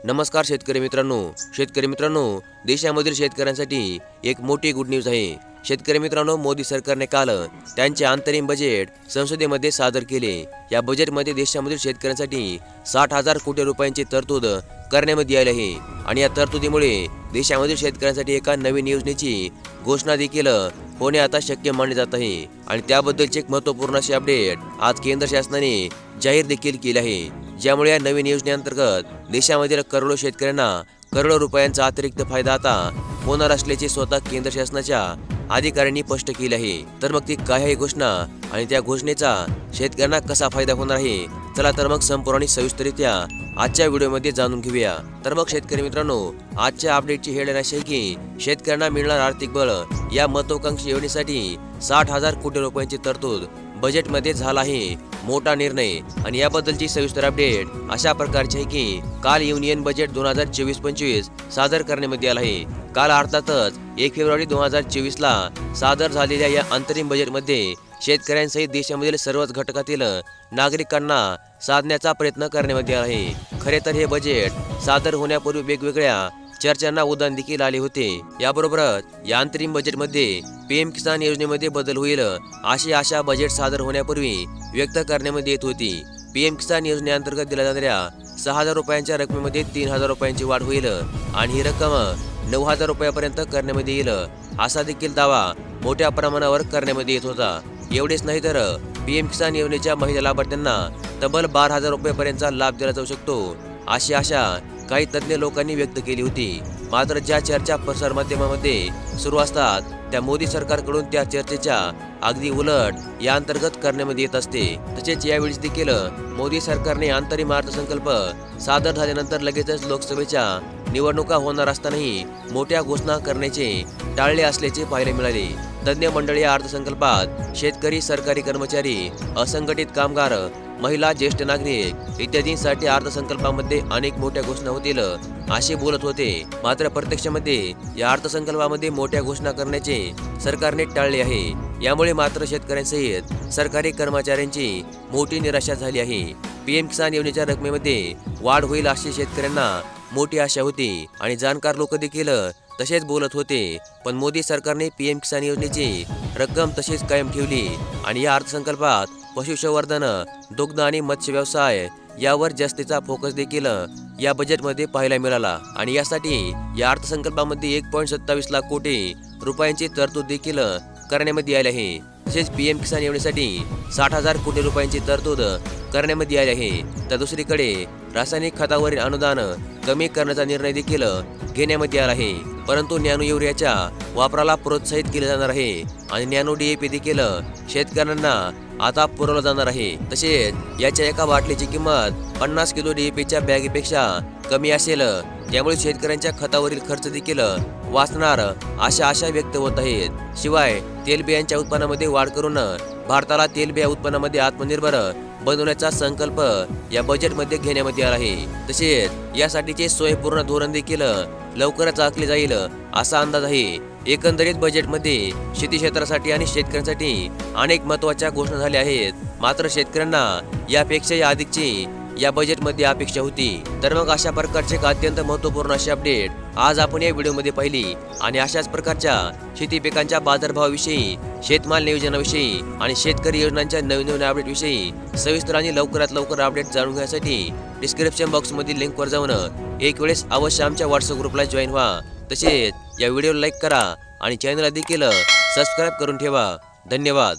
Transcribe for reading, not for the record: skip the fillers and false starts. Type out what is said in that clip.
नमस्कार शेतकरी मित्रांनो, देशामधील शेतकऱ्यांसाठी एक मोठी गुड न्यूज आहे। शेतकरी मित्रांनो, मोदी सरकारने काल त्यांचे अंतरिम बजेट संसदेमध्ये सादर केले। या बजेटमध्ये देशामधील शेतकऱ्यांसाठी 60,000 कोटी रुपयांची तरतूद करण्यात आली आहे आणि या तरतुदीमुळे देशामधील शेतकऱ्यांसाठी एका नवीन योजनेची घोषणा देखील होणे आता शक्य मानले जात आहे आणि त्याबद्दलचे एक महत्त्वपूर्ण असे अपडेट आज केंद्र शासनाने जाहीर देखील केले आहे, ज्यामुळे या नवीन योजनेअंतर्गत देशामधील करोडो शेतकऱ्यांना करोडो रुपयांचा अतिरिक्त फायदा आता होणार असल्याचे स्वतः केंद्र शासनाच्या अधिकाऱ्यांनी स्पष्ट केले आहे। तर मग ती काय आहे घोषणा आणि त्या घोषणेचा शेतकऱ्यांना कसा फायदा होणार आहे, चला तर मग संपूर्ण आणि सविस्तररित्या आजच्या व्हिडिओमध्ये जाणून घेऊया। तर मग शेतकरी मित्रांनो, आजच्या अपडेटची हेडलाईन अशी आहे की शेतकऱ्यांना मिळणार आर्थिक बळ या महत्त्वाकांक्षी योजनेसाठी 60,000 कोटी रुपयांची तरतूद बजेटमध्ये झाला आहे। मोठा निर्णय आणि याबद्दलची सविस्तर अपडेट अशा प्रकारची आहे की काल युनियन बजेट 2024-25 सादर करण्यात आले आहे। काल अर्थातच 1 फेब्रुवारी 2024 ला सादर झालेल्या या अंतरिम बजेटमध्ये शेतकऱ्यांसहित देशामधील सर्वच घटकातील नागरिकांना साधण्याचा प्रयत्न करण्यात आला आहे। खरे तर हे बजेट सादर होण्यापूर्वी वेगवेगळ्या चर्चांना उधाण देखील आले होते। याबरोबरच या अंतरिम बजेटमध्ये पीएम किसान योजनेमध्ये बदल होईल अशी आशा बजेट सादर होण्यापूर्वी व्यक्त करण्यात येत होती। पीएम किसान योजनेअंतर्गत दिल्या जाणाऱ्या 6,000 रुपयांच्या रकमेमध्ये 3,000 रुपयांची वाढ होईल आणि ही रक्कम 9,000 रुपयापर्यंत करण्यात येईल असा देखील दावा मोठ्या प्रमाणावर करण्यात येत होता। एवढेच नाही तर पीएम किसान योजनेच्या महिला लाभार्थ्यांना तब्बल 12,000 रुपयापर्यंतचा लाभ दिला जाऊ शकतो अशी आशा काही तज्ञ लोकांनी व्यक्त केली होती। मात्र ज्या चर्चा प्रसारमाध्यमांमध्ये सुरू असतात त्या मोदी सरकारकडून त्या चर्चेच्या अगदी उलट या अंतर्गत करण्यात येत असते। तसेच यावेळी देखील मोदी सरकारने अंतरिम अर्थसंकल्प सादर झाल्यानंतर लगेचच लोकसभेच्या निवडणुका होणार असतानाही मोठ्या घोषणा करण्याचे टाळले असल्याचे पाहायला मिळाले। तज्ञ मंडळी या अर्थसंकल्पात शेतकरी, सरकारी कर्मचारी, असंघटित कामगार, महिला, ज्येष्ठ नागरिक इत्यादींसाठी अर्थसंकल्पामध्ये अनेक मोठ्या घोषणा होतील असे बोलत होते। मात्र प्रत्यक्षामध्ये या अर्थसंकल्पामध्ये मोठ्या घोषणा करण्याचे सरकारने टाळले आहे। यामुळे मात्र शेतकऱ्यांसहित सरकारी कर्मचाऱ्यांची मोठी निराशा झाली आहे। पीएम किसान योजनेच्या रकमेमध्ये वाढ होईल अशी शेतकऱ्यांना मोठी आशा होती आणि जाणकार लोक देखील तसेच बोलत होते, पण मोदी सरकारने पीएम किसान योजनेची रक्कम तशीच कायम ठेवली आणि या अर्थसंकल्पात पशुसंवर्धन, दुग्ध आणि मत्स्य व्यवसाय यावर जास्तीचा फोकस देखील या बजेटमध्ये पाहायला मिळाला आणि यासाठी या अर्थसंकल्पामध्ये 1.27 लाख कोटी रुपयांची तरतूद देखील करण्यात आली आहे। तसेच पीएम किसान योजनेसाठी 60,000 कोटी रुपयांची तरतूद करण्यात आली आहे। तर दुसरीकडे रासायनिक खतावरील अनुदान कमी करण्याचा निर्णय देखील घेण्यात आला आहे, परंतु नॅनो युरियाच्या वापराला प्रोत्साहित केले जाणार आहे आणि नॅनो डीएपी देखील शेतकऱ्यांना आता पुरवला जाणार आहे। तसेच याच्या एका बाटलीची किंमत 50 किलो डीएपीच्या बॅगेपेक्षा कमी असेल, त्यामुळे शेतकऱ्यांच्या खतावरील खर्च देखील वाचणार अशा आशा व्यक्त होत आहेत। शिवाय तेलबियांच्या उत्पन्नामध्ये वाढ करून भारताला तेलबिया उत्पन्नामध्ये आत्मनिर्भर बनवण्याचा संकल्प या बजेटमध्ये घेण्यात आला आहे। तसेच यासाठीचे स्वयंपूर्ण धोरण देखील लवकरच आखले जाईल असा अंदाज आहे। एकंदरीत बजेटमध्ये शेती क्षेत्रासाठी आणि शेतकऱ्यांसाठी अनेक महत्त्वाच्या घोषणा झाल्या आहेत, मात्र शेतकऱ्यांना यापेक्षाही अधिकची या बजेटमध्ये अपेक्षा होती। तर मग अशा प्रकारचे एक अत्यंत महत्त्वपूर्ण अशी अपडेट आज आपण या व्हिडिओमध्ये पाहिली आणि अशाच प्रकारच्या शेती पिकांच्या बाजारभावाविषयी, शेतमाल नियोजनाविषयी आणि शेतकरी योजनांच्या नवीन अपडेटविषयी सविस्तर आणि लवकरात लवकर अपडेट जाणून घेण्यासाठी डिस्क्रिप्शन बॉक्समधील लिंकवर जाऊन एक वेळेस अवश्य आमच्या व्हॉट्सअप ग्रुपला जॉईन व्हा। तसेच या व्हिडिओला लाईक करा आणि चॅनलला देखील सबस्क्राईब करून ठेवा। धन्यवाद।